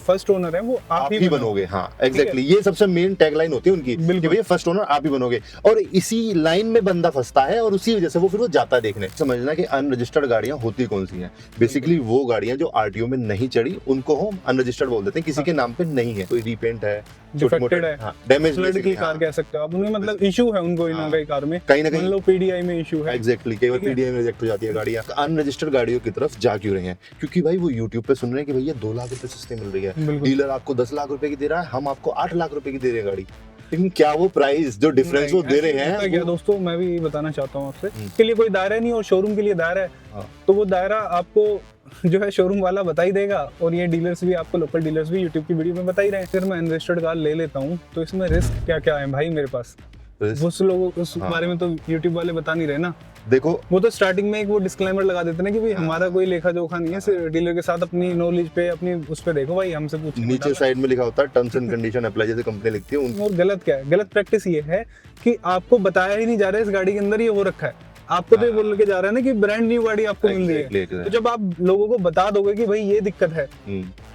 First owner है वो आप ही बनोगे। हाँ एग्जैक्टली, ये सबसे मेन टैगलाइन होती है उनकी कि भैया फर्स्ट ओनर आप ही बनोगे। और इसी लाइन में बंदा फंसता है और उसी वजह से वो फिर वो जाता है देखने। समझना कि अनरजिस्टर्ड गाड़ियां होती कौन सी हैं। बेसिकली वो गाड़ियां जो आरटीओ में नहीं चढ़ी उनको हम अनरजिस्टर्ड बोल देते हैं, किसी के नाम पे नहीं है, कोई रीपेंट है, डिफेक्टेड है, डैमेज की कार कह सकते हो आप, उनमें मतलब इशू है उनको इन कई कार में, कहीं ना कहीं मतलब पीडीआई में इशू है। एग्जैक्टली, कई बार पीडीआई में रिजेक्ट हो जाती है गाड़ियां। अनरजिस्टर्ड गाड़ियों की तरफ जा क्यों रहे हैं? क्योंकि भाई वो यूट्यूब पे सुन रहे हैं कि भैया 2 लाख रुपए सस्ते मिल रही है, डीलर आपको 10 लाख रुपए की दे रहा है, हम आपको 8 लाख रुपए की दे रहे हैं गाड़ी। लेकिन क्या वो प्राइस जो डिफरेंस वो दे रहे हैं, क्या दोस्तों मैं भी बताना चाहता हूँ आपसे, के लिए कोई दायरा नहीं और शोरूम के लिए दायरा है। तो वो दायरा आपको जो है शोरूम वाला बता ही देगा, और ये डीलर्स भी आपको, लोकल डीलर्स भी यूट्यूब की वीडियो में बता ही रहे हैं। फिर मैं अनरजिस्टर्ड कार ले लेता हूँ तो इसमें रिस्क क्या क्या है भाई मेरे पास, उस लोगों उस बारे में तो यूट्यूब वाले बता नहीं रहे ना। देखो वो तो स्टार्टिंग में एक वो डिस्क्लेमर लगा देते हैं कि भाई हमारा कोई लेखा जोखा नहीं है, सिर्फ डीलर के साथ अपनी नॉलेज पे, अपनी उस पे देखो भाई, हमसे पूछो। नीचे साइड में लिखा होता है टर्म्स एंड कंडीशन अप्लाई, जैसे कंपनी लिखती है। और गलत क्या है? गलत प्रैक्टिस ये है कि आपको बताया ही नहीं जा रहा है इस गाड़ी के अंदर ये हो रखा है, आपको तो ये बोल के जा रहा है ना कि ब्रांड न्यू गाड़ी आपको मिल रही है। तो जब आप लोगों को बता दोगे कि भाई ये दिक्कत है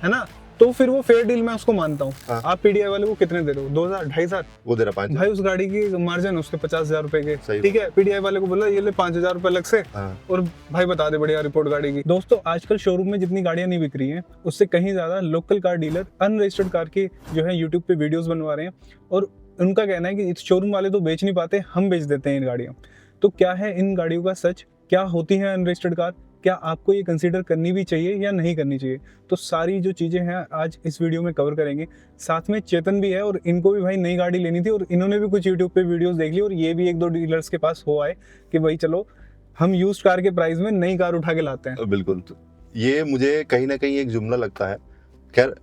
ना, तो फिर वो फेयर डील मैं उसको मानता हूँ। आप पीडीआई वाले को कितने दे रहे हो? 2000 2,500 वो दे रहा 5 भाई, उस गाड़ी की मार्जिन उसके 50,000 रुपए के, ठीक है। पीडीआई वाले को बोला ये ले 5,000 रुपए अलग से, और भाई बता दे बढ़िया रिपोर्ट गाड़ी की। दोस्तों आजकल शोरूम में जितनी गाड़ियां नहीं बिक रही हैं, उससे कहीं ज्यादा local car dealer unregistered car की जो है यूट्यूब पे वीडियोस बनवा रहे हैं, और उनका कहना है कि शोरूम वाले तो बेच नहीं पाते, हम बेच देते हैं इन गाड़ियां। तो क्या है इन गाड़ियों का सच? क्या होती है अनरजिस्टर्ड कार? क्या आपको ये कंसीडर करनी भी चाहिए या नहीं करनी चाहिए? तो सारी जो चीज़ें हैं आज इस वीडियो में कवर करेंगे। साथ में चेतन भी है, और इनको भी भाई नई गाड़ी लेनी थी, और इन्होंने भी कुछ यूट्यूब पे वीडियोस देख ली, और ये भी 1-2 डीलर्स के पास हो आए कि भाई चलो हम यूज्ड कार के प्राइस में नई कार उठा के लाते हैं। बिल्कुल, ये मुझे कहीं ना कहीं एक जुमला लगता है। खैर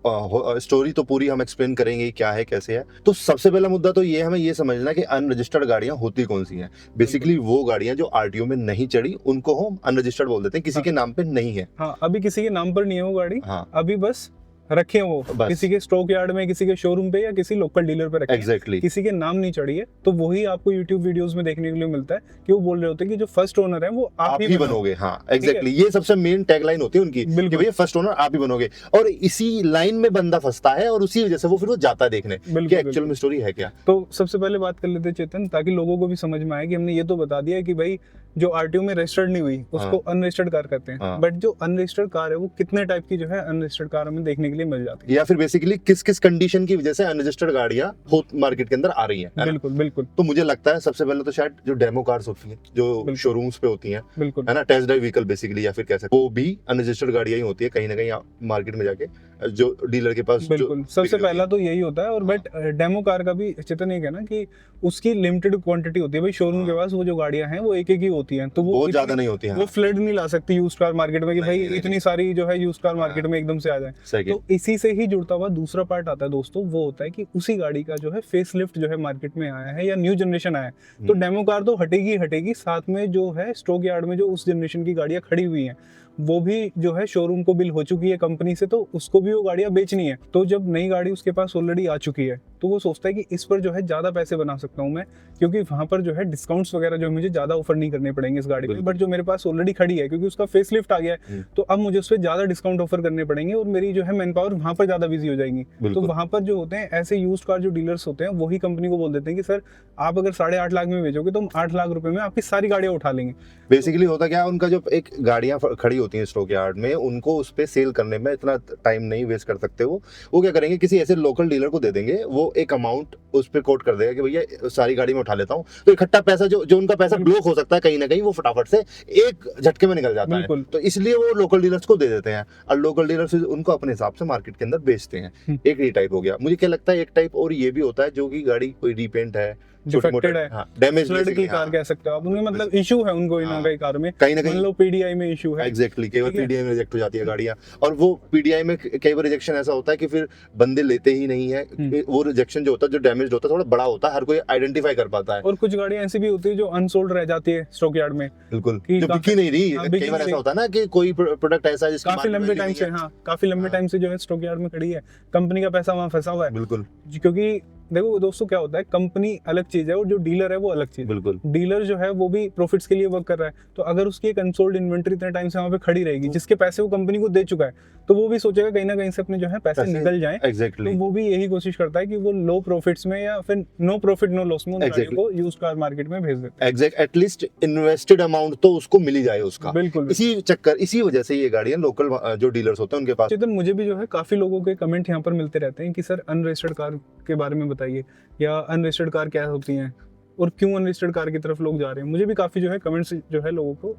स्टोरी तो पूरी हम एक्सप्लेन करेंगे क्या है कैसे है। तो सबसे पहला मुद्दा तो ये हमें ये समझना कि अनरजिस्टर्ड गाड़ियां होती कौन सी हैं। बेसिकली वो गाड़ियां जो आरटीओ में नहीं चढ़ी उनको हम अनरजिस्टर्ड बोल देते हैं, किसी के नाम पे नहीं है। हाँ, अभी किसी के नाम पर नहीं है वो गाड़ी। अभी बस रखे हैं वो किसी के स्टॉक यार्ड में, किसी के शोरूम पे, या किसी लोकल डीलर पे रखे हैं। किसी के नाम नहीं चढ़ी है। तो वही आपको YouTube वीडियोस में देखने के लिए मिलता है कि वो बोल रहे होते हैं कि जो फर्स्ट ओनर है वो आप ही बनोगे। हाँ एग्जैक्टली, ये सबसे मेन टैगलाइन होती है उनकी कि भैया फर्स्ट ओनर आप ही बनोगे। और इसी लाइन में बंदा फंसता है और उसी वजह से वो फिर वो जाता है देखने कि एक्चुअल में स्टोरी है क्या। तो सबसे पहले बात कर लेते हैं चेतन, ताकि लोगों को भी समझ में आए कि हमने ये तो बता दिया कि भाई जो आरटीओ में रजिस्टर्ड नहीं हुई उसको अनरजिस्टर्ड कार कहते हैं। बट जो अनरजिस्टर्ड कार है वो कितने टाइप की जो है अनरजिस्टर्ड कार हमें देखने के लिए मिल जाती है, या फिर बेसिकली किस किस कंडीशन की वजह से अनरजिस्टर्ड गाड़ियां मार्केट के अंदर आ रही हैं। बिल्कुल बिल्कुल। तो मुझे लगता है सबसे पहले तो शायद जो डेमो कार्स होती हैं जो शोरूम्स पे होती हैं, बिल्कुल है ना, टेस्ट ड्राइव व्हीकल बेसिकली, या फिर कैसे वो भी अनरजिस्टर्ड गाड़ियां ही होती है कहीं ना कहीं मार्केट में जाके जो डीलर के पास। बिल्कुल, सबसे पहला तो यही होता है। और बट डेमो कार का भी चेतन ये कहना कि उसकी लिमिटेड क्वांटिटी होती है भाई, शोरूम के पास वो जो गाड़ियां हैं वो एक एक ही होती हैं, तो वो ज्यादा नहीं होती हैं। वो फ्लड नहीं ला सकती यूज्ड कार मार्केट में कि भाई इतनी सारी जो है यूज्ड कार मार्केट में एकदम से आ जाए। तो इसी से ही जुड़ता हुआ दूसरा पार्ट आता है दोस्तों, वो होता है कि उसी गाड़ी का जो है फेस लिफ्ट जो है मार्केट में आया है या न्यू जनरेशन आया है। तो डेमो कार तो हटेगी, साथ में जो है स्टॉक यार्ड में जो उस जनरेशन की गाड़ियां खड़ी हुई हैं वो भी जो है शोरूम को बिल हो चुकी है कंपनी से, तो उसको भी वो गाड़ियां बेचनी है। तो जब नई गाड़ी उसके पास ऑलरेडी आ चुकी है तो वो सोचता है कि इस पर जो है ज्यादा पैसे बना सकता हूं मैं, क्योंकि वहां पर जो है डिस्काउंट्स वगैरह जो मुझे ज्यादा ऑफर नहीं करने पड़ेंगे इस गाड़ी में। बट जो मेरे पास ऑलरेडी खड़ी है, क्योंकि उसका फेस लिफ्ट आ गया है, तो अब मुझे उस पर ज्यादा डिस्काउंट ऑफर करने पड़ेंगे और मेरी जो है मैन पावर वहां पर ज्यादा बिजी हो जाएंगी। तो वहां पर जो होते हैं ऐसे यूज्ड कार जो डीलर्स होते हैं वही कंपनी को बोल देते हैं कि सर आप अगर 8.5 लाख में बेचोगे तो हम 8 लाख रुपए में आपकी सारी गाड़ियां उठा लेंगे। बेसिकली होता क्या है, उनका जो एक गाड़ियां खड़ी होती हैं स्टॉक यार्ड में, उनको उस पे सेल करने में इतना टाइम नहीं वेस्ट कर सकते। वो क्या करेंगे, किसी ऐसे लोकल डीलर को दे देंगे, वो एक अमाउंट उस पे कोट कर देगा कि भैया सारी गाड़ी में उठा लेता हूँ। तो इकट्ठा पैसा जो उनका पैसा ब्लॉक हो सकता है कहीं ना कहीं, वो फटाफट से एक झटके में निकल जाता है। तो इसलिए वो लोकल डीलर्स को दे देते हैं और लोकल डीलर्स उनको अपने हिसाब से मार्केट के अंदर बेचते हैं। एक ये टाइप हो गया। मुझे क्या लगता है एक टाइप और ये भी होता है जो कि गाड़ी कोई रीपेंट है, डिफेक्टेड है, डैमेज की कार कह सकते हो आप, उनमें मतलब इशू है उनको इन कई कार में, कहीं ना कहीं मतलब पीडीआई में इशू है। एग्जैक्टली, कई बार पीडीआई में रिजेक्ट हो जाती है गाड़ियां, और वो पीडीआई में कई बार रिजेक्शन ऐसा होता है कि फिर बंदे लेते ही नहीं है। वो रिजेक्शन जो होता है, जो डैमेज होता है, थोड़ा बड़ा होता है, हर कोई आइडेंटिफाई कर पाता है। और कुछ गाड़ियां ऐसी भी होती है जो अनसोल्ड रह जाती है स्टॉक यार्ड में, बिल्कुल, जो बिकी नहीं रही। कई बार ऐसा होता है ना कि कोई प्रोडक्ट ऐसा है जिसका काफी लंबे टाइम से काफी लंबे टाइम से जो है स्टॉक यार्ड में खड़ी है, कंपनी का पैसा वहां फंसा हुआ है। बिल्कुल, क्योंकि देखो दोस्तों क्या होता है, कंपनी अलग चीज है और जो डीलर है वो अलग चीज। बिल्कुल, डीलर जो है वो भी प्रॉफिट्स के लिए वर्क कर रहा है, तो अगर उसकी एक अनसोल्ड इन्वेंटरी इतने टाइम से वहां पे खड़ी रहेगी जिसके पैसे वो कंपनी को दे चुका है, तो वो भी सोचेगा कहीं ना कहीं से अपने जो है पैसे निकल जाएं। एग्जैक्टली तो वो भी यही कोशिश करता है कि वो लो प्रॉफिट्स में या फिर नो प्रॉफिट नो लॉस में उन गाड़ियों को यूज्ड कार मार्केट में भेज देते हैं। एटलीस्ट इन्वेस्टेड अमाउंट तो उसको मिल ही जाए उसका। बिल्कुल। इसी वजह से ये गाड़ियां लोकल जो डीलर्स होते हैं उनके पास। चेतन, मुझे भी जो है काफी लोगों के कमेंट यहाँ पर मिलते रहते हैं कि सर अनरजिस्टर्ड कार के बारे में बताइए, या अनरजिस्टर्ड कार क्या होती हैं और क्यों अनरजिस्टर्ड कार की तरफ लोग जा रहे हैं। मुझे भी काफी जो है कमेंट्स जो है लोगों को।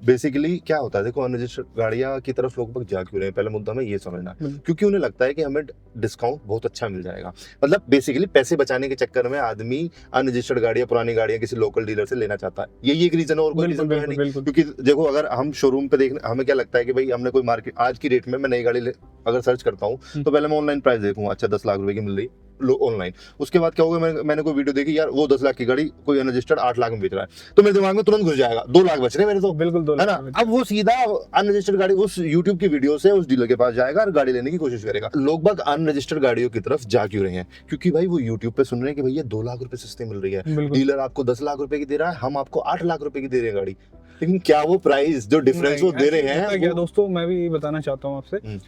बेसिकली क्या होता है, देखो अनरजिस्टर्ड गाड़ियां की तरफ लोग जा क्यों रहे हैं, पहला मुद्दा हमें ये समझना, क्योंकि उन्हें लगता है कि हमें डिस्काउंट बहुत अच्छा मिल जाएगा। मतलब बेसिकली पैसे बचाने के चक्कर में आदमी अनरजिस्टर्ड गाड़ियां, पुरानी गाड़ियां किसी लोकल डीलर से लेना चाहता है। यही एक रीजन है, और कोई रीजन तो है नहीं। क्योंकि देखो अगर हम शोरूम पे देखने, हमें क्या लगता है कि भाई हमने कोई मार्केट आज की रेट में मैं नई गाड़ी अगर सर्च करता हूँ तो पहले मैं ऑनलाइन प्राइस देखूंगा, अच्छा 10 लाख रुपए की मिल रही ऑनलाइन। उसके बाद क्या होगा, मैंने कोई वीडियो देखी, यार वो 10 लाख की गाड़ी कोई अनरजिस्टर्ड 8 लाख में बेच रहा है, तो मेरे दिमाग में तुरंत घुस जाएगा 2 लाख बच रहे मेरे तो। बिल्कुल, है ना। अब वो सीधा अनरजिस्टर्ड गाड़ी उस यूट्यूब की वीडियो से उस डीलर के पास जाएगा और गाड़ी लेने की कोशिश करेगा। लोग बाग अनरजिस्टर्ड गाड़ियों की तरफ जा क्यों रहे हैं, क्योंकि भाई वो यूट्यूब पे सुन रहे हैं कि भैया 2 लाख रुपए सस्ते मिल रही है, डीलर आपको 10 लाख रुपए की दे रहा है, हम आपको 8 लाख रुपए की दे रहे हैं गाड़ी। लेकिन क्या वो प्राइस जो डिफरेंस वो दे रहे हैं, क्या दोस्तों मैं भी बताना चाहता हूँ आपसे,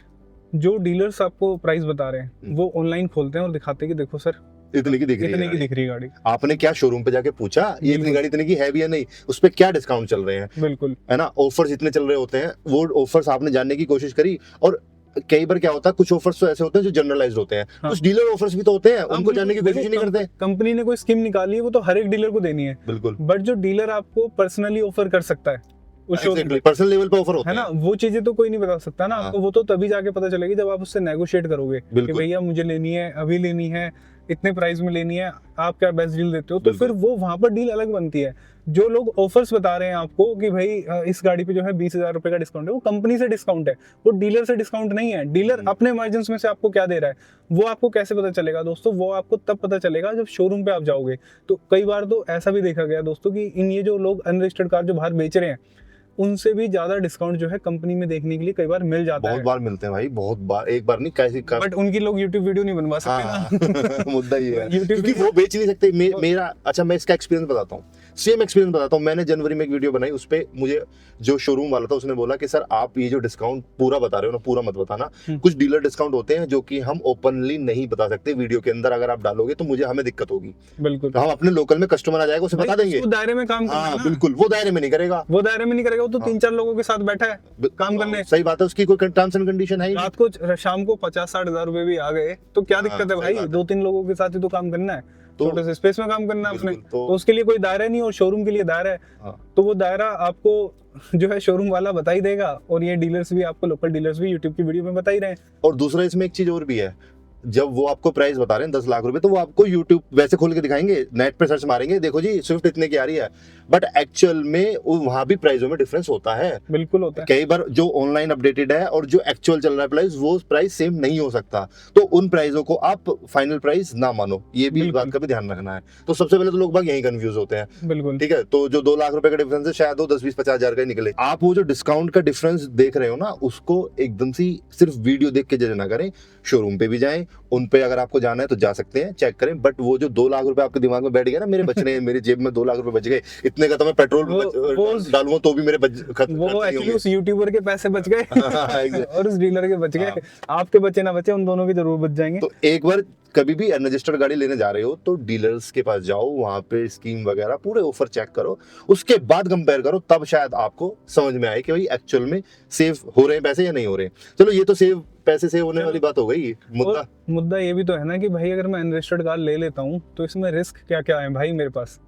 जो डीलर्स आपको प्राइस बता रहे हैं वो ऑनलाइन खोलते हैं और दिखाते हैं कि देखो सर इतने की दिख रही है गाड़ी। आपने क्या शोरूम पे जाके पूछा ये इतनी गाड़ी इतने की है भी या नहीं, उस पे क्या डिस्काउंट चल रहे हैं। बिल्कुल, है ना। ऑफर्स इतने चल रहे होते हैं, वो ऑफर्स आपने जानने की कोशिश करी। और कई बार क्या होता है, कुछ ऑफर्स तो ऐसे होते हैं जो जनरलाइज्ड होते हैं, कुछ डीलर ऑफर्स भी तो होते हैं, उनको जानने की कोशिश नहीं करते। कंपनी ने कोई स्कीम निकाली है वो तो हर एक डीलर को देनी है। बिल्कुल। बट जो डीलर आपको पर्सनली ऑफर कर सकता है पर्सनल लेवल पे ऑफर होता है ना, वो चीजें तो कोई नहीं बता सकता ना आपको। वो तो तभी जाके पता चलेगी जब आप उससे नेगोशिएट करोगे कि भैया मुझे लेनी है, अभी लेनी है, इतने प्राइस में लेनी है, आप क्या बेस्ट डील देते हो, तो फिर वो वहां पर डील अलग बनती है। जो लोग ऑफर्स बता रहे हैं आपको कि भाई इस गाड़ी पे जो है 20,000 रुपए का डिस्काउंट है, वो कंपनी से डिस्काउंट है, वो डीलर से डिस्काउंट नहीं है। डीलर अपने मार्जिन में से आपको क्या दे रहा है वो आपको कैसे पता चलेगा दोस्तों, वो आपको तब पता चलेगा जब शोरूम पे आप जाओगे। तो कई बार तो ऐसा भी देखा गया दोस्तों कि इन ये जो लोग अनरजिस्टर्ड कार जो बाहर बेच रहे हैं उनसे भी ज्यादा डिस्काउंट जो है कंपनी में देखने के लिए कई बार मिल जाता है। बहुत बार मिलते हैं भाई, बहुत बार, एक बार नहीं कैसी बट उनकी लोग YouTube वीडियो नहीं बनवा सकते ना। मुद्दा ये है क्योंकि वो बेच नहीं सकते। मेरा अच्छा, मैं इसका एक्सपीरियंस बताता हूँ, सेम एक्सपीरियंस बताता हूँ। मैंने जनवरी में एक वीडियो बनाई, उस पे मुझे जो शोरूम वाला था उसने बोला कि सर आप ये जो डिस्काउंट पूरा बता रहे हो ना, पूरा मत बताना, कुछ डीलर डिस्काउंट होते हैं जो कि हम ओपनली नहीं बता सकते वीडियो के अंदर, अगर आप डालोगे तो हमें दिक्कत होगी। बिल्कुल, हम अपने लोकल में कस्टमर आ जाएगा उसे बता देंगे, दायरे में काम करना है। बिल्कुल, वो दायरे में नहीं करेगा, वो दायरे में नहीं करेगा, वो तो 3-4 लोगों के साथ बैठा है काम करने। सही बात है, उसकी कोई टर्म्स एंड कंडीशन है। रात को शाम को 50-60 हजार रुपए भी आ गए तो क्या दिक्कत है भाई, 2-3 लोगों के साथ ही तो काम करना है, छोटे से स्पेस में काम करना है अपने, तो उसके लिए कोई दायरा नहीं, और शोरूम के लिए दायरा है। तो वो दायरा आपको जो है शोरूम वाला बता ही देगा, और ये डीलर्स भी आपको, लोकल डीलर्स भी यूट्यूब की वीडियो में बता ही रहे हैं। और दूसरा इसमें एक चीज और भी है, जब वो आपको प्राइस बता रहे हैं 10 लाख रुपए, तो वो आपको यूट्यूब वैसे खोल के दिखाएंगे, नेट पे सर्च मारेंगे, देखो जी स्विफ्ट इतने की आ रही है, बट एक्चुअल में वहां भी प्राइसों में डिफरेंस होता है। बिल्कुल होता है। कई बार जो ऑनलाइन अपडेटेड है और जो एक्चुअल चल रहा है प्राइस, वो प्राइस सेम नहीं हो सकता। तो उन प्राइसों को आप फाइनल प्राइस ना मानो, ये भी बात का भी ध्यान रखना है। तो सबसे पहले तो लोग बाग यही कंफ्यूज होते हैं। बिल्कुल ठीक है, तो जो 2 लाख रुपए का डिफरेंस है शायद वो 10-20-50 हजार का निकले। आप वो जो डिस्काउंट का डिफरेंस देख रहे हो ना, उसको एकदम से सिर्फ वीडियो देख के जज ना करें, शोरूम पे भी जाएं, उन पे अगर आपको जाना है तो जा सकते हैं, चेक करें। बट वो जो 2 लाख रुपए आपके दिमाग में बैठ गया ना, मेरे बच रहे हैं, मेरी जेब में 2 लाख रुपए बच गए, इतने का तो मैं पेट्रोल डालूंगा तो भी मेरे वो एक्चुअली उस यूट्यूबर के पैसे बच गए और उस डीलर के बच गए। आपके बचे ना बचे, उन दोनों के जरूर बच जाएंगे। तो एक बार कभी भी अनरजिस्टर्ड गाड़ी लेने जा रहे हो तो डीलर्स के पास जाओ, वहां पे स्कीम वगैरह पूरे ऑफर चेक करो, उसके बाद कंपेयर करो, तब शायद आपको समझ में आए कि भाई एक्चुअल में सेव हो रहे हैं पैसे या नहीं हो रहे। चलो ये तो पैसे सेव होने वाली बात हो गई। मुद्दा ये भी तो है ना कि भाई अगर मैं अनरजिस्टर्ड कार ले लेता हूँ तो इसमें रिस्क क्या क्या है भाई मेरे पास,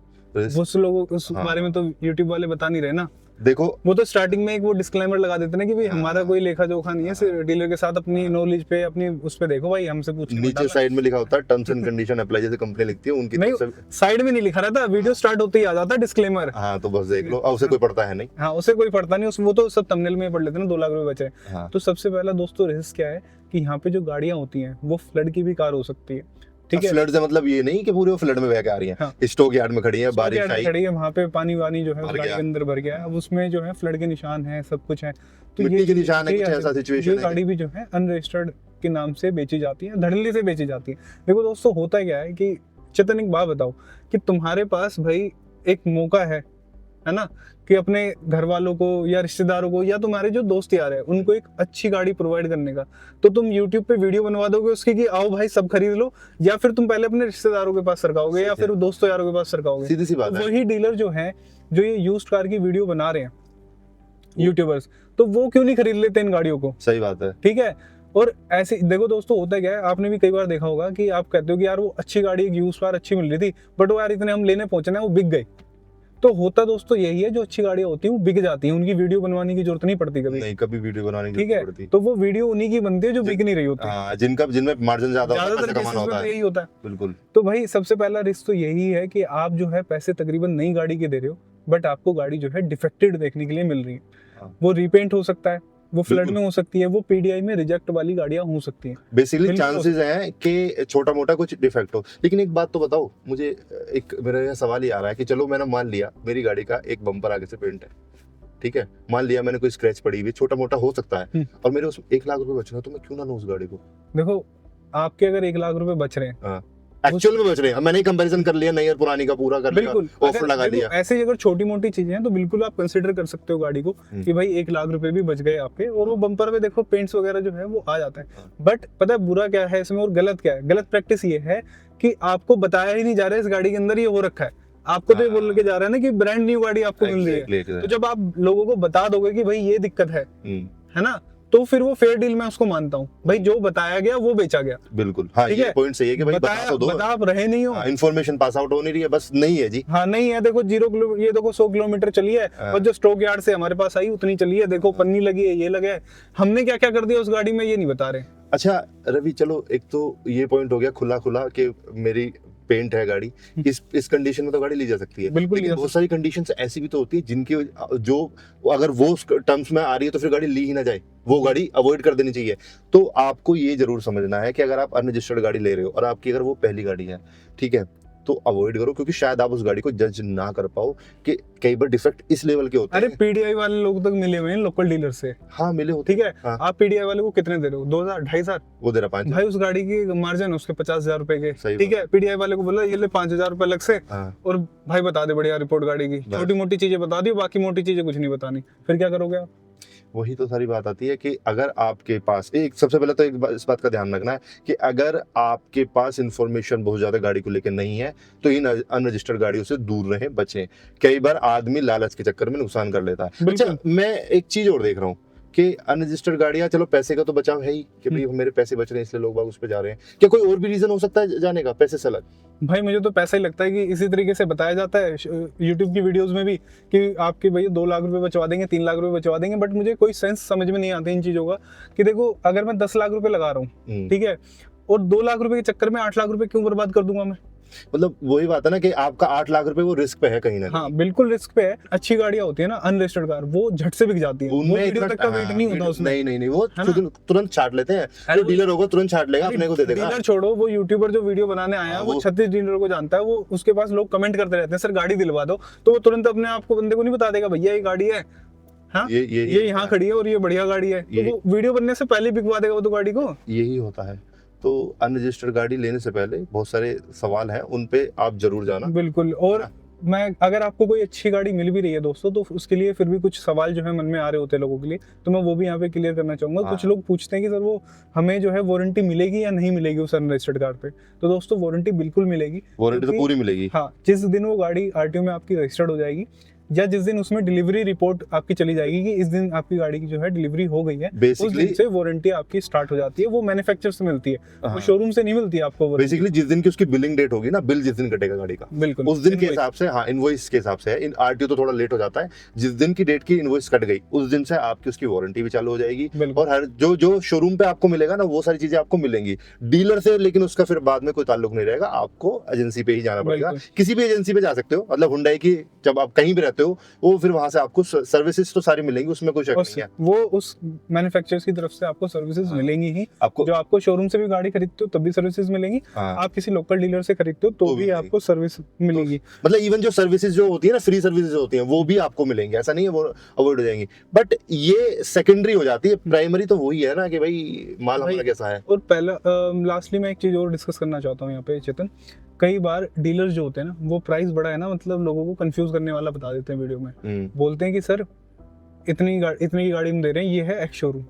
उस लोगों उस बारे में तो यूट्यूब वाले बता नहीं रहे ना। देखो वो तो स्टार्टिंग में एक वो डिस्क्लेमर लगा देते ना कि भाई हमारा कोई लेखा जोखा नहीं है, सिर्फ डीलर के साथ अपनी नॉलेज पे, अपनी उस पे देखो भाई, हमसे पूछ। नीचे साइड में लिखा होता है टर्म्स एंड कंडीशन अप्लाई, जैसे कंपनी लिखती है उनकी। नहीं, साइड में नहीं लिखा रहता, वीडियो स्टार्ट होते ही आ जाता है डिस्क्लेमर। हाँ तो बस देख लो, उसे कोई पढ़ता है नहीं। हाँ उसे कोई पढ़ता नहीं, वो तो सब थंबनेल में पढ़ लेते हैं ना, 2 लाख रुपए बचे। तो सबसे पहला दोस्तों रिस्क क्या है कि यहाँ पे जो गाड़ियां होती हैं वो फ्लड की भी कार हो सकती है। ठीक है, फ्लड से मतलब ये नहीं कि पूरे फ्लड में बह के आ रही हैं। हाँ। स्टॉक यार्ड में खड़ी है, बारिश आई खड़ी है, वहाँ पे पानी वानी जो है गाड़ी के अंदर भर गया है, अब उसमें जो है फ्लड के निशान है, सब कुछ है। तो मिट्टी के निशान है, कुछ ऐसा सिचुएशन है। ये गाड़ी भी जो है अनरजिस्टर्ड के नाम से बेची जाती है, धड़ल्ले से बेची जाती है। देखो दोस्तों होता क्या है कि चेतन एक बात बताओ कि तुम्हारे पास भाई एक मौका है है ना, कि अपने घर वालों को या रिश्तेदारों को या तुम्हारे जो दोस्त यार है उनको एक अच्छी गाड़ी प्रोवाइड करने का, तो तुम YouTube पे वीडियो बनवा दोगे उसकी कि आओ भाई सब खरीद लो, या फिर तुम पहले अपने रिश्तेदारों के पास सरकाओगे या फिर दोस्तों यारों के पास सरकाओगे? सीधी सी बात है। वही डीलर जो है जो ये यूज्ड कार की वीडियो बना रहे हैं यूट्यूबर्स, तो वो क्यों नहीं खरीद लेते इन गाड़ियों को? सही बात है। ठीक है। और ऐसे देखो दोस्तों, होता क्या है, आपने भी कई बार देखा होगा कि आप कहते हो कि यार वो अच्छी गाड़ी, एक यूज्ड कार अच्छी मिल रही थी, बट वो यार इतने हम लेने पहुंचे ना, वो बिक गई। तो होता दोस्तों यही है, जो अच्छी गाड़ियां होती हैं वो बिक जाती हैं, उनकी वीडियो बनवाने की जरूरत नहीं पड़ती कभी। नहीं, कभी वीडियो बनाने की ठीक जरूरत है, पड़ती। तो वो वीडियो उन्हीं की बनती है जो बिक नहीं रही होती। हाँ, जिनमें मार्जिन ज्यादा होता है, ज्यादातर पैसे कमाना केसेस में होता तो है। यही होता है। बिल्कुल। तो भाई सबसे पहला रिस्क तो यही है कि आप जो है पैसे तकरीबन नई गाड़ी के दे रहे हो, बट आपको गाड़ी जो है डिफेक्टेड देखने के लिए मिल रही है। हाँ। वो रीपेंट हो सकता है, वो फ्लड बिल्कुल। में हो सकती है, वो पीडीआई में रिजेक्ट वाली गाड़ियां हो सकती हैं। बेसिकली बिल्कुल। चांसेस हैं कि छोटा मोटा कुछ डिफेक्ट हो। लेकिन एक बात तो बताओ मुझे, एक मेरा यह सवाल ही आ रहा है कि चलो मैंने मान लिया मेरी गाड़ी का एक बम्पर आगे से पेंट है, ठीक है, मान लिया मैंने कोई स्क्रैच पड़ी हुई, छोटा मोटा हो सकता है, और मेरे उस 1 लाख रुपए बच रहा, तो मैं क्यों ना लूं उस गाड़ी को? देखो, आपके अगर 1 लाख रुपए बच रहे हैं, एक्चुअल में बच रहे हैं, मैंने कंपैरिजन कर लिया नई और पुरानी का, पूरा कर लिया, बिल्कुल ऑफर लगा लिया। ऐसे ही अगर छोटी मोटी चीजें हैं तो बिल्कुल आप कंसिडर कर सकते हो गाड़ी को कि भाई 1 लाख रुपए भी बच गए आपके, और वो बम्पर पे देखो पेंट्स वगैरह जो है वो आ जाता है। बट पता है बुरा क्या है इसमें और गलत क्या है? गलत प्रैक्टिस ये है कि आपको बताया ही नहीं जा रहा है इस गाड़ी के अंदर ये हो रखा है, आपको तो ये बोल के जा रहा है ना कि ब्रांड न्यू गाड़ी आपको मिल रही है। तो जब आप लोगों को बता दोगे कि भाई ये दिक्कत है ना, तो फिर वो फेयर डील मैं उसको मानता हूँ। भाई जो बताया गया वो बेचा गया। बिल्कुल। हाँ, ये पॉइंट सही है कि भाई बता तो दो, बता आप रहे नहीं हो, इन्फॉर्मेशन पास आउट हो नहीं रही है, बस नहीं है जी। हाँ नहीं है, देखो 0 किलोमीटर, ये देखो 100 किलोमीटर चली है और जो स्टॉक यार्ड से हमारे पास आई उतनी चली है, देखो पन्नी लगी है, ये लगा है, हमने क्या क्या कर दिया उस गाड़ी में ये नहीं बता रहे। अच्छा रवि, चलो एक तो ये पॉइंट हो गया खुला कि मेरी पेंट है गाड़ी, इस कंडीशन में तो गाड़ी ली जा सकती है। बिल्कुल। लेकिन बहुत सारी कंडीशंस ऐसी भी तो होती है जिनकी जो अगर वो टर्म्स में आ रही है तो फिर गाड़ी ली ही ना जाए, वो गाड़ी अवॉइड कर देनी चाहिए। तो आपको ये जरूर समझना है कि अगर आप अनरजिस्टर्ड गाड़ी ले रहे हो और आपकी अगर वो पहली गाड़ी है, ठीक है, तो अवॉइड करो, क्योंकि शायद आप उस गाड़ी को जज ना कर पाओ कि कई बार डिफेक्ट इस लेवल के होते हैं। अरे पीडीआई वाले लोग तक मिले हुए हैं लोकल डीलर से। हाँ मिले होते, ठीक है। हाँ। आप पीडीआई वाले को कितने दे रहे हो? 2000 2500? वो दे रहा 5। भाई उस गाड़ी की मार्जिन उसके 50,000 रुपए के, सही ठीक है, पीडीआई वाले को बोला ये ले 5,000 रुपए अलग से, और भाई बता दे बढ़िया रिपोर्ट गाड़ी की, छोटी मोटी चीजें बता दी, बाकी मोटी चीजें कुछ नहीं बतानी, फिर क्या करोगे आप? वही तो सारी बात आती है कि अगर आपके पास एक, सबसे पहले तो इस बात का ध्यान रखना है कि अगर आपके पास इंफॉर्मेशन बहुत ज्यादा गाड़ी को लेकर नहीं है तो इन अनरजिस्टर्ड गाड़ियों से दूर रहें, बचें। कई बार आदमी लालच के चक्कर में नुकसान कर लेता है। अच्छा, मैं एक चीज और देख रहा हूँ कि अनरजिस्टर्ड गाड़ियां, चलो पैसे का तो बचाव है ही कि भाई मेरे पैसे बच रहे हैं इसलिए लोग बाग उस पर जा रहे हैं, क्या कोई और भी रीजन हो सकता है जाने का, पैसे से अलग? भाई मुझे तो पैसा ही लगता है कि इसी तरीके से बताया जाता है यूट्यूब की वीडियोस में भी कि आपके भैया 2 लाख रुपए बचवा देंगे, 3 लाख रुपए बचवा देंगे, बट मुझे कोई सेंस समझ में नहीं आता इन चीजों का कि देखो अगर मैं 10 लाख रुपए लगा रहा हूँ, ठीक है, और 2 लाख रुपए के चक्कर में 8 लाख रुपए क्यों बर्बाद कर दूंगा मैं? मतलब वही बात है ना कि आपका 8 लाख रुपए वो रिस्क पे है कहीं ना कहीं। हाँ बिल्कुल रिस्क पे है। अच्छी गाड़ियां होती है ना अनरजिस्टर्ड कार, वो झट से बिक जाती है, वो वीडियो तक का वेट नहीं होता उसमें। नहीं, वो तुरंत छाट लेते हैं, जो डीलर होगा तुरंत छाट लेगा, अपने को दे देगा। डीलर छोड़ो, वो यूट्यूबर जो वीडियो बनाने आया वो 36 डीलर को जानता है, वो उसके पास लोग कमेंट करते रहते हैं सर गाड़ी दिलवा दो, तो वो तुरंत अपने आप को बंदे को नहीं बता देगा भैया ये गाड़ी है, हाँ ये यहाँ खड़ी है और ये बढ़िया गाड़ी है, तो वो वीडियो बनने से पहले बिकवा देगा वो तो गाड़ी को। यही होता है। तो अनरजिस्टर्ड गाड़ी लेने से पहले बहुत सारे सवाल हैं, उन पे आप जरूर जाना। बिल्कुल। और मैं अगर आपको कोई अच्छी गाड़ी मिल भी रही है दोस्तों, तो उसके लिए फिर भी कुछ सवाल जो है मन में आ रहे होते हैं लोगों के लिए, तो मैं वो भी यहाँ पे क्लियर करना चाहूंगा। कुछ लोग पूछते हैं कि सर वो हमें जो है वारंटी मिलेगी या नहीं मिलेगी उस अनरजिस्टर्ड कार पे, तो दोस्तों वारंटी बिल्कुल मिलेगी, वारंटी तो पूरी मिलेगी। हाँ, जिस दिन वो गाड़ी आरटीओ में आपकी रजिस्टर्ड हो जाएगी या जिस दिन उसमें डिलीवरी रिपोर्ट आपकी चली जाएगी कि इस दिन आपकी गाड़ी की जो है डिलीवरी हो गई है, उस दिन से वारंटी आपकी स्टार्ट हो जाती है। वो मैन्युफैक्चरर से मिलती है, वो शोरूम से नहीं मिलती है आपको। बेसिकली जिस दिन की उसकी बिलिंग डेट होगी ना, बिल जिस दिन कटेगा गाड़ी का, बिल्कुल उस दिन के हिसाब से, हाँ इनवॉइस के हिसाब से है। इन आरटीओ तो थोड़ा लेट हो जाता है, जिस दिन की डेट की इनवॉइस कट गई उस दिन से आपकी उसकी वारंटी भी चालू हो जाएगी, और हर जो शोरूम पे आपको मिलेगा ना वो सारी चीजें आपको मिलेंगी डीलर से, लेकिन उसका फिर बाद में कोई ताल्लुक नहीं रहेगा, आपको एजेंसी पे ही जाना पड़ेगा। किसी भी एजेंसी पे जा सकते हो, मतलब हुंडई की जब आप कहीं भी रहते हो वो फिर वहां से आपको सर्विसेज तो सारी मिलेंगी, उसमें कोई शक नहीं है। वो उस मैन्युफैक्चरर्स की तरफ से आपको सर्विसेज मिलेंगी ही, आपको जो आपको शोरूम से भी गाड़ी खरीदते हो तब भी सर्विसेज मिलेंगी, आप किसी लोकल डीलर से खरीदते हो तो भी आपको सर्विस मिलेगी। मतलब इवन जो सर्विसेज जो होती है ना, फ्री सर्विसेज होती हैं, वो भी आपको मिलेंगी, ऐसा नहीं है वो अवॉइड हो जाएंगी, बट ये सेकेंडरी हो जाती है। प्राइमरी तो वही है ना कि भाई माल हमारा कैसा है। और पहला लास्टली मैं एक चीज और डिस्कस करना चाहता हूँ यहाँ पे चेतन, कई बार डीलर्स जो होते हैं ना, वो प्राइस बड़ा है ना, मतलब लोगों को कंफ्यूज करने वाला बता देते हैं वीडियो में। बोलते हैं कि सर इतनी की गाड़ी हम दे रहे हैं, ये है एक्स शोरूम।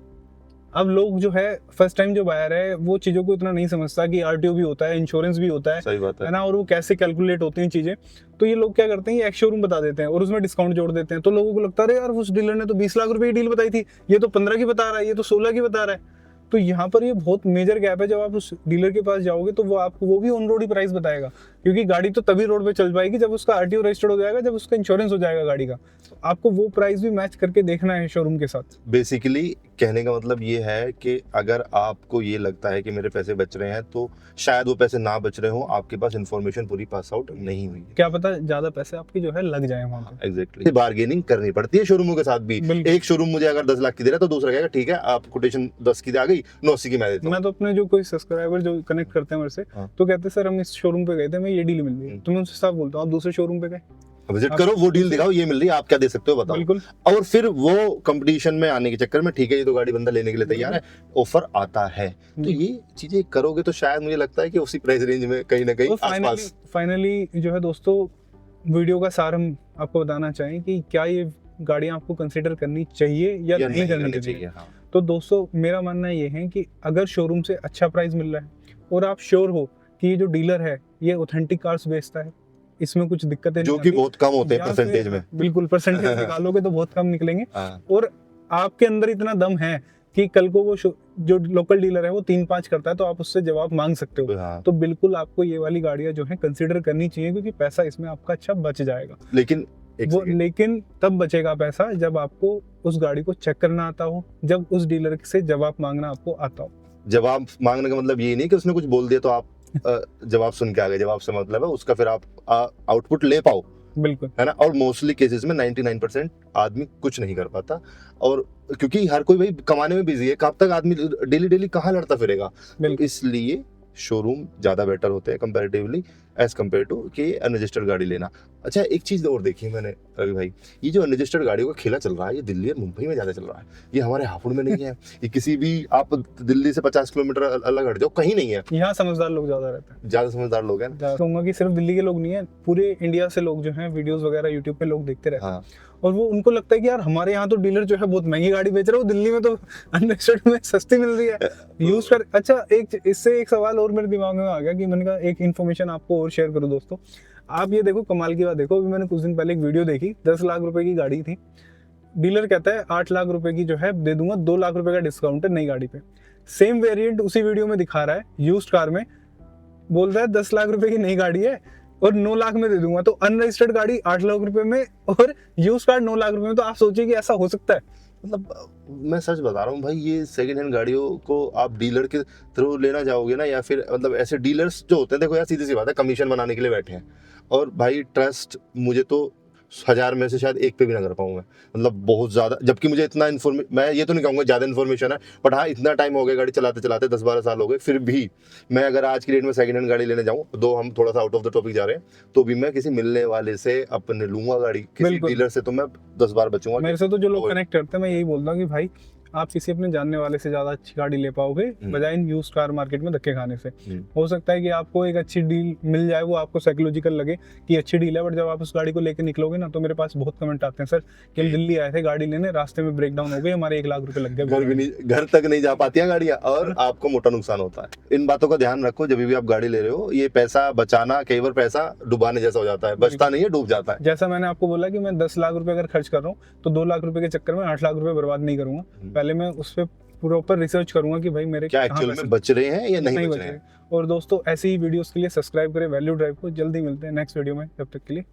अब लोग जो है फर्स्ट टाइम जो बायर है वो चीज़ों को इतना नहीं समझता कि आरटीओ भी होता है, इंश्योरेंस भी होता है, सही बात है ना, और वो कैसे कैलकुलेट होती हैं चीज़ें। तो ये लोग क्या करते हैं, ये एक्स शोरूम बता देते हैं और उसमें डिस्काउंट जोड़ देते हैं। तो लोगों को लगता है यार उस डीलर ने तो 20 लाख रुपए की डील बताई थी, ये तो 15 की बता रहा है, ये तो 16 की बता रहा है। तो यहाँ पर ये बहुत मेजर गैप है। जब आप उस डीलर के पास जाओगे तो वो आपको वो भी ऑन रोड ही प्राइस बताएगा, क्योंकि गाड़ी तो तभी रोड पे चल पाएगी जब उसका आरटीओ रजिस्टर्ड हो जाएगा, जब उसका इंश्योरेंस हो जाएगा गाड़ी का। तो आपको वो प्राइस भी मैच करके देखना है शोरूम के साथ। बेसिकली कहने का मतलब ये है कि अगर आपको ये लगता है कि मेरे पैसे बच रहे हैं, तो शायद वो पैसे ना बच रहे हो, आपके पास इन्फॉर्मेशन पूरी पास आउट नहीं हुई है। क्या पता ज्यादा पैसे आपकी जो है लग जाए वहाँ पे। एग्जैक्टली, बार्गेनिंग करनी पड़ती है शोरूमों के साथ भी। एक शोरूम मुझे अगर 10 लाख की दे रहा है तो दूसरा कहेगा ठीक है आप कोटेशन 10 की आ गई, 89 की मैं देता हूं। मैं तो अपने जो कोई सब्सक्राइबर जो कनेक्ट करते हैं मेरे से, तो कहते हैं सर हम इस शोरूम पे गए थे, मैं ये डील मिल गई। तो मैं उनसे साफ बोलता हूँ आप दूसरे शोरूम पे गए, विजिट करो, वो डील दिखाओ, ये मिल रही है, आप क्या दे सकते हो बताओ। बिल्कुल। और फिर वो कंपटीशन में आने के चक्कर में ठीक है ये तो गाड़ी बंदा लेने के लिए तैयार है, ऑफर आता है, तो ये चीजें करोगे तो शायद मुझे लगता है कि उसी प्राइस रेंज में कहीं ना कहीं आसपास। फाइनली जो है दोस्तों, वीडियो का सार हम आपको बताना चाहें कि क्या ये गाड़ियां आपको कंसीडर करनी चाहिए या नहीं करनी चाहिए। हाँ। तो दोस्तों मेरा मानना ये है कि अगर शोरूम से अच्छा प्राइस मिल रहा है और आप श्योर हो कि ये जो डीलर है ये ऑथेंटिक कार्स बेचता है, इसमें कुछ दिक्कतें जो कि बहुत कम होते हैं परसेंटेज में, बिल्कुल परसेंटेज निकालोगे तो बहुत कम निकलेंगे, और आपके अंदर इतना दम है कि कल को वो जो लोकल डीलर है वो 3-5 करता है तो आप उससे जवाब मांग सकते हो। तो बिल्कुल आपको ये वाली गाड़ियां जो है कंसीडर करनी चाहिए, क्योंकि पैसा इसमें आपका अच्छा बच जाएगा। लेकिन तब बचेगा पैसा जब आपको उस गाड़ी को चेक करना आता हो, जब उस डीलर से जवाब मांगना आपको आता हो। जवाब मांगने का मतलब ये नहीं कि उसने कुछ बोल दिया तो आप जवाब सुन के आ गए। जवाब से मतलब है उसका फिर आप आउटपुट ले पाओ, बिल्कुल, है ना। और मोस्टली केसेस में 99% आदमी कुछ नहीं कर पाता, और क्योंकि हर कोई भाई कमाने में बिजी है, कब तक आदमी डेली कहाँ लड़ता फिरेगा। इसलिए शोरूम ज्यादा बेटर होते हैं कंपैरेटिवली एज कम्पेयर टू कि अनरजिस्टर्ड गाड़ी लेना। अच्छा एक चीज और देखी मैंने रवि भाई, ये जो अनरजिस्टर्ड गाड़ियों का खेला चल रहा है ये दिल्ली और मुंबई में ज्यादा चल रहा है, ये हमारे हापुड़ में नहीं है। ये किसी भी आप दिल्ली से 50 किलोमीटर अलग हट जाओ कहीं नहीं है। यहाँ समझदार लोग ज्यादा रहते हैं, ज्यादा समझदार लोग हैं। कहूंगा कि सिर्फ दिल्ली के लोग नहीं है, पूरे इंडिया से लोग जो हैं वीडियोस वगैरह यूट्यूब पे लोग देखते रहते हैं। और वो उनको लगता है कि यार हमारे यहाँ तो डीलर जो है बहुत महंगी गाड़ी बेच रहा है, दिल्ली में तो अनरजिस्टर्ड में सस्ती मिल रही है यूज कर। अच्छा इससे एक सवाल और मेरे दिमाग में आ गया कि मैंने कहा एक इन्फॉर्मेशन आपको और शेयर करूँ दोस्तों। आप ये देखो कमाल की बात देखो, अभी मैंने कुछ दिन पहले एक वीडियो देखी, 10 लाख रुपए की गाड़ी थी, डीलर कहता है 8 लाख रुपए की जो है दे दूंगा, 2 लाख रुपए का डिस्काउंट है नई गाड़ी पे। सेम वेरिएंट उसी वीडियो में दिखा रहा है यूज्ड कार में, बोल रहा है 10 लाख रुपए की नई गाड़ी है और 9 लाख में दे दूंगा। तो अनरजिस्टर्ड गाड़ी 8 लाख रुपए में और यूज्ड कार 9 लाख रुपए में। तो आप सोचिए कि ऐसा हो सकता है। मतलब मैं सच बता रहा हूँ भाई, ये सेकंड हैंड गाड़ियों को आप डीलर के थ्रू लेना जाओगे ना, या फिर मतलब ऐसे डीलर्स जो होते हैं, देखो यार सीधी सी बात है, कमीशन बनाने के लिए बैठे हैं। और भाई ट्रस्ट मुझे तो 1000 में से शायद एक पे भी ना कर पाऊँ मैं, मतलब बहुत ज्यादा। जबकि मुझे इतना मैं ये तो नहीं कहूँगा ज्यादा इन्फॉर्मेशन है, बट हाँ इतना टाइम हो गया गाड़ी चलाते चलाते, 10-12 साल हो गए, फिर भी मैं अगर आज की डेट में सेकंड हैंड गाड़ी लेने जाऊँ, दो हम थोड़ा सा आउट ऑफ द टॉपिक जा रहे हैं, तो भी मैं किसी मिलने वाले से अपने लूंगा गाड़ी, किसी डीलर से तो मैं 10 बार बचूंगा। मेरे से तो जो लोग कनेक्ट करते हैं मैं यही बोलता हूँ कि भाई आप किसी अपने जानने वाले से ज्यादा अच्छी गाड़ी ले पाओगे बजाय इन यूज्ड कार मार्केट में धक्के खाने से। हो सकता है कि आपको एक अच्छी डील मिल जाए, वो आपको साइकोलॉजिकल लगे कि अच्छी डील है, बट जब आप उस गाड़ी को लेकर निकलोगे ना, तो मेरे पास बहुत कमेंट आते हैं, सर कि हम दिल्ली आए थे गाड़ी लेने, रास्ते में ब्रेक डाउन हो गई, हमारे 1 लाख रुपए लग गए, घर तक नहीं जा पाती है गाड़ियां और आपको मोटा नुकसान होता है। इन बातों का ध्यान रखो जब भी आप गाड़ी ले रहे हो। ये पैसा बचाना कई बार पैसा डुबाने जैसा हो जाता है, बचता नहीं है, डूब जाता है। जैसा मैंने आपको बोला कि मैं 10 लाख रुपए अगर खर्च कर रहा हूँ तो 2 लाख रुपए के चक्कर में 8 लाख रुपए बर्बाद नहीं करूंगा। पहले मैं उस पर प्रॉपर रिसर्च करूंगा कि भाई मेरे क्या एक्चुअल में बच रहे हैं या नहीं बच रहे हैं। और दोस्तों ऐसे ही वीडियोस के लिए सब्सक्राइब करें वैल्यू ड्राइव को। जल्दी मिलते हैं नेक्स्ट वीडियो में, तब तक के लिए।